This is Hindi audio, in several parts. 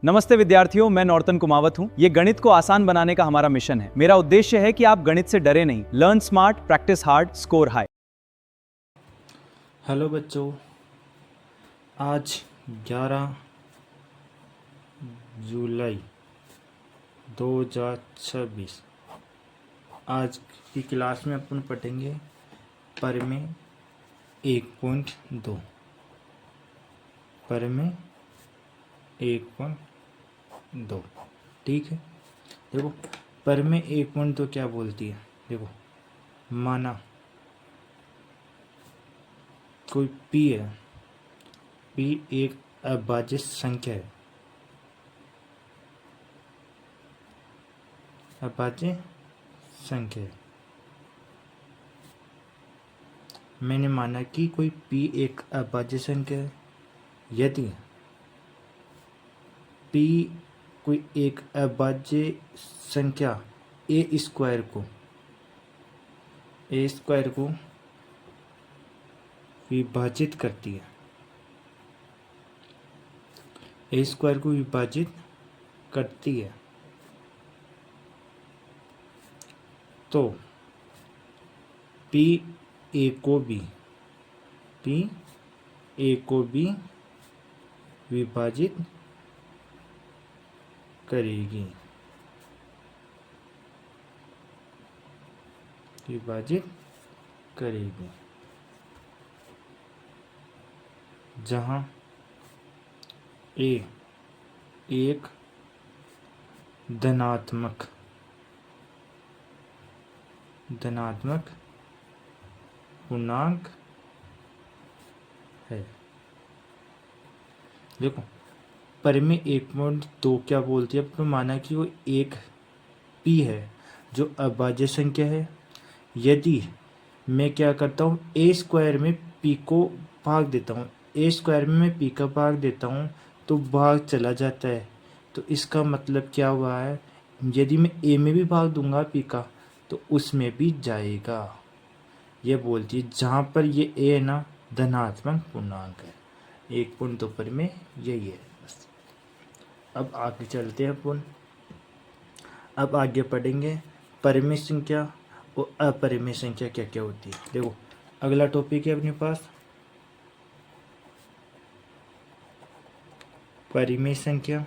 नमस्ते विद्यार्थियों, मैं नॉर्तन कुमावत हूँ। ये गणित को आसान बनाने का हमारा मिशन है। मेरा उद्देश्य है कि आप गणित से डरे नहीं। Learn smart, practice hard, score high. Hello बच्चों, आज 11 जुलाई 2026 आज की क्लास में अपन पढ़ेंगे परिमेय 1.2। परिमेय 1.2, ठीक है। देखो, परिमेय 1.2 क्या बोलती है। देखो, माना कोई P है। P एक अभाज्य संख्या है। अभाज्य संख्या है। मैंने माना कि कोई P एक अभाज्य संख्या है। यदि P कोई एक अभाज्य संख्या ए स्क्वायर को विभाजित करती है, ए स्क्वायर को विभाजित करती है, तो P ए को भी विभाजित करेगी। जहाँ ए एक धनात्मक पूर्णांक है। देखो, परिमेय 1.2 क्या बोलती है। अब तो माना कि वो एक P है जो अभाज्य संख्या है। यदि मैं क्या करता हूँ, ए स्क्वायर में P को भाग देता हूँ, ए स्क्वायर में मैं P का भाग देता हूँ तो भाग चला जाता है। तो इसका मतलब क्या हुआ है, यदि मैं ए में भी भाग दूंगा P का तो उसमें भी जाएगा। ये बोलती है जहाँ पर ये ए है ना, धनात्मक पूर्णांक है। 1.2 पर में यही है। बस अब आगे चलते हैं अपन। अब आगे पढ़ेंगे परिमेय संख्या और अपरिमेय संख्या क्या क्या होती है। देखो, अगला टॉपिक है अपने पास परिमेय संख्या।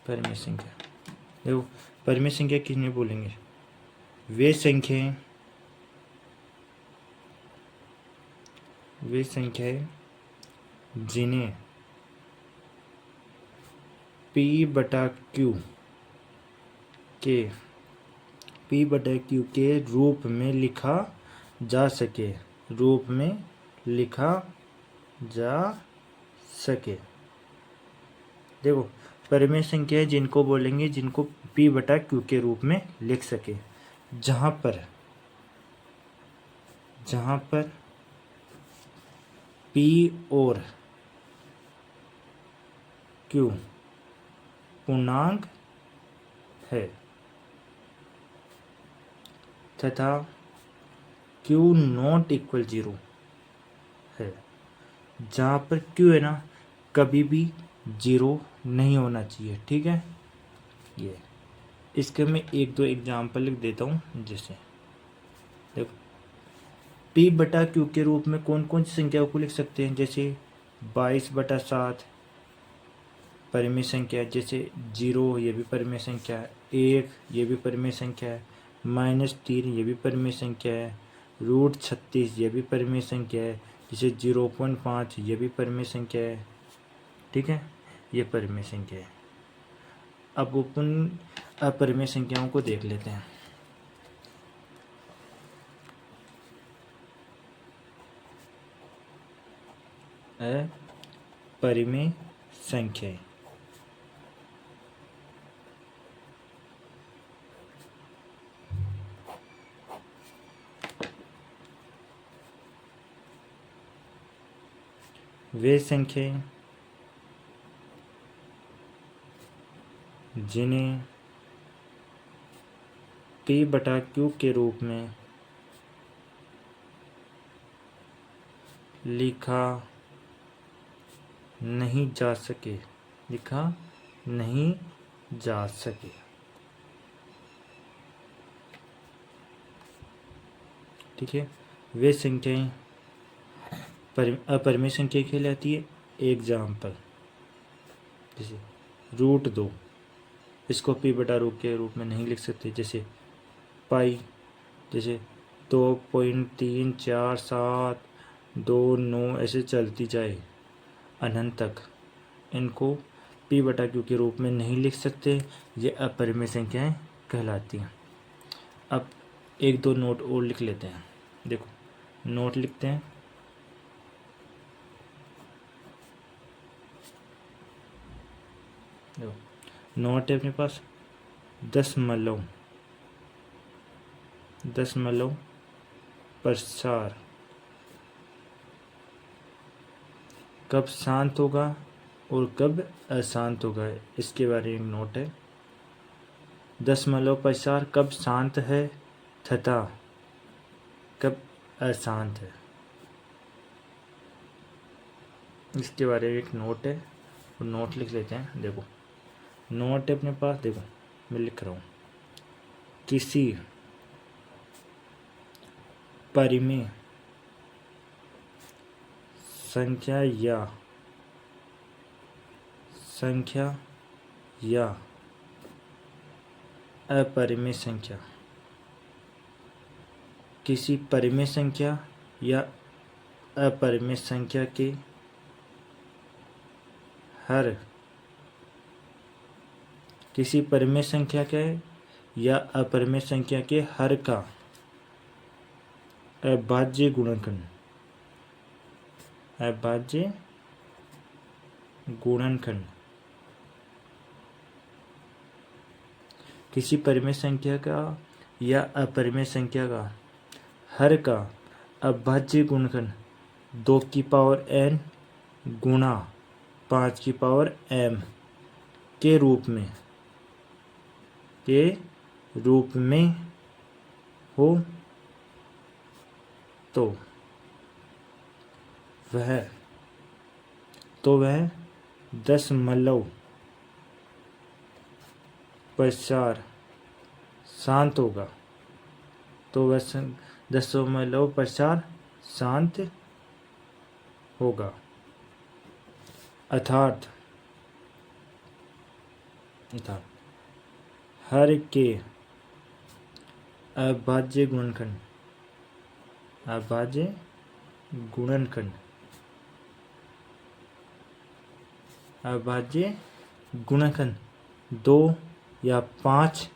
परिमेय संख्या, देखो, परिमेय संख्या किसने बोलेंगे, वे संख्याएं जिन्हें P/Q के रूप में लिखा जा सके। देखो, परिमेय संख्याएं जिनको बोलेंगे जिनको P/Q के रूप में लिख सके, जहाँ पर P और Q पूर्णांक है तथा Q नॉट इक्वल 0 है। जहाँ पर Q है ना, कभी भी 0 नहीं होना चाहिए, ठीक है। ये इसके मैं एक दो एग्जाम्पल लिख देता हूँ। जैसे देखो, P/Q के रूप में कौन कौन सी संख्याओं को लिख सकते हैं, जैसे 22/7 परिमेय संख्या है। जैसे 0 ये भी परिमेय संख्या है, 1 ये भी परिमेय संख्या है, -3 ये भी परिमेय संख्या है, √36 ये भी परिमेय संख्या है, जैसे 0.5 ये भी परिमेय संख्या है, ठीक है। ये परिमेय संख्या है। अब अपन अपरिमेय संख्याओं को देख लेते हैं। अपरिमेय संख्याएं, वे संख्याएं जिन्हें P/Q के रूप में लिखा नहीं जा सके, लिखा नहीं जा सके। ठीक है, वे संख्याएं अपरिमेय संख्या कहलाती है। एग्जाम्पल जैसे √2, इसको p/रूट के रूप में नहीं लिख सकते। जैसे पाई, जैसे 2.34729 ऐसे चलती जाए अनंत तक, इनको p/q के रूप में नहीं लिख सकते। ये अपरिमेय संख्याएं कहलाती हैं। अब एक दो नोट और लिख लेते हैं। देखो, नोट लिखते हैं। देखो, नोट है अपने पास दशमलव प्रसार कब शांत होगा और कब अशांत होगा, इसके बारे में नोट है। दशमलव प्रसार कब शांत है तथा कब अशांत है, इसके बारे में एक नोट है। और नोट लिख लेते हैं। देखो, नोट है अपने पास। देखो, मैं लिख रहा हूँ, किसी परिमेय संख्या या अपरिमेय संख्या, किसी परिमेय संख्या या अपरिमेय संख्या के हर, किसी परिमेय संख्या के या अपरिमेय संख्या के हर का अभाज्य गुणनखंड, अभाज्य गुणनखंड, किसी परिमेय संख्या का या अपरिमेय संख्या का हर का अभाज्य गुणनखंड 2n गुणा 5m के रूप में हो तो वह दशमलव प्रसार शांत होगा। तो वह दशमलव प्रसार शांत होगा। अर्थात हर के अभाज्य गुणनखंड 2 या 5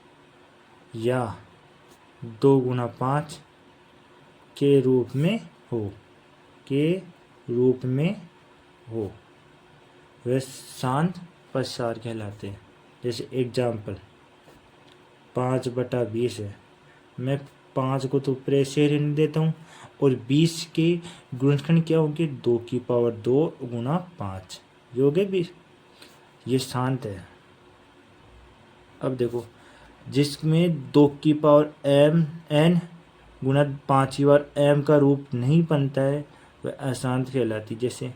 या 2 गुणा 5 के रूप में हो वे शांत प्रसार कहलाते हैं। जैसे एग्जाम्पल 5/20 है, मैं 5 को तो ऊपर ऐसे रहने देता हूँ और 20 के गुणनखंड क्या होंगे, 2 गुणा 5, ये हो गए 20। ये शांत है। अब देखो, जिसमें 2n गुणा 5 का रूप नहीं बनता है वह अशांत कहलाती। जैसे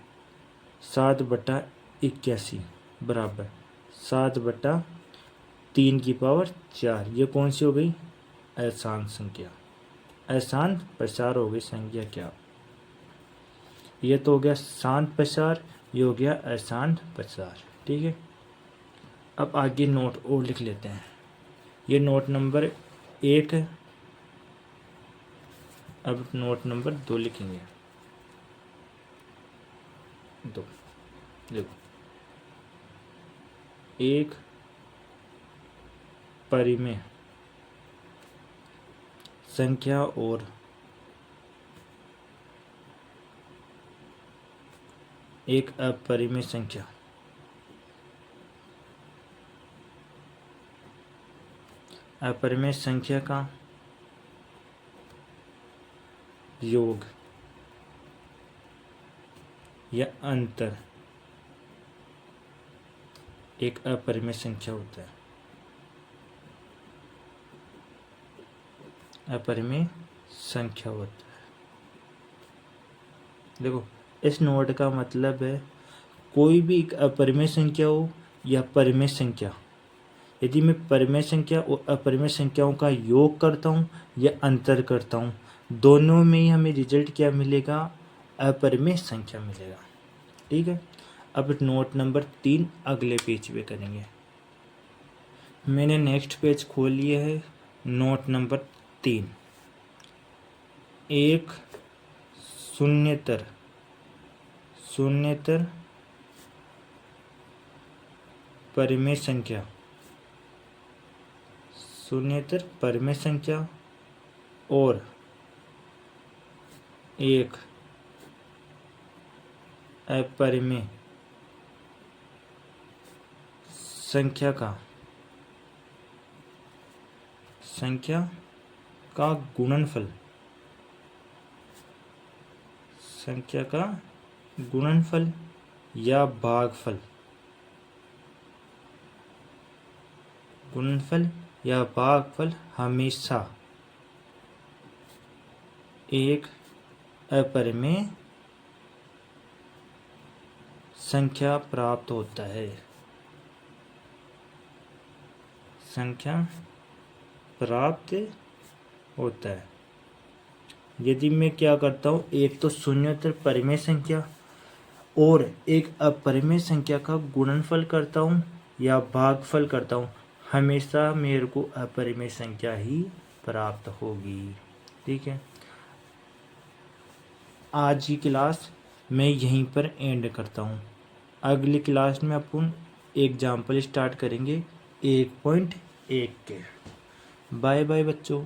7/81 बराबर 7/3⁴, ये कौन सी हो गई, अशांत संख्या, अशांत प्रसार हो गई संख्या। क्या, ये तो हो गया शांत प्रसार, ये हो गया अशांत प्रसार। ठीक है, अब आगे नोट और लिख लेते हैं। ये नोट नंबर 1 है। अब नोट नंबर 2 लिखेंगे। 2 देखो, एक परिमेय संख्या और एक अपरिमेय संख्या का योग या अंतर एक अपरिमेय संख्या होता है। अपरिमेय संख्या होता है। देखो, इस नोट का मतलब है कोई भी एक अपरिमेय संख्या हो या परिमेय संख्या, यदि मैं परिमेय संख्या और अपरिमेय संख्याओं का योग करता हूँ या अंतर करता हूँ, दोनों में ही हमें रिजल्ट क्या मिलेगा, अपरिमेय संख्या मिलेगा। ठीक है, अब नोट नंबर 3 अगले पेज पे करेंगे। मैंने नेक्स्ट पेज खोल लिया है। नोट नंबर 3, एक शून्यतर परिमेय संख्या, शून्यतर परिमेय संख्या और एक अपरिमेय संख्या का गुणनफल, संख्या का गुणनफल या भागफल, हमेशा एक अपरिमेय संख्या प्राप्त होता है। यदि मैं क्या करता हूँ, एक तो शून्यतर परिमेय संख्या और एक अपरिमेय संख्या का गुणनफल करता हूँ या भागफल करता हूँ, हमेशा मेरे को अपरिमेय संख्या ही प्राप्त होगी। ठीक है, आज की क्लास मैं यहीं पर एंड करता हूँ। अगली क्लास में अपन एग्जाम्पल स्टार्ट करेंगे 1.1 के। बाय बाय बच्चों।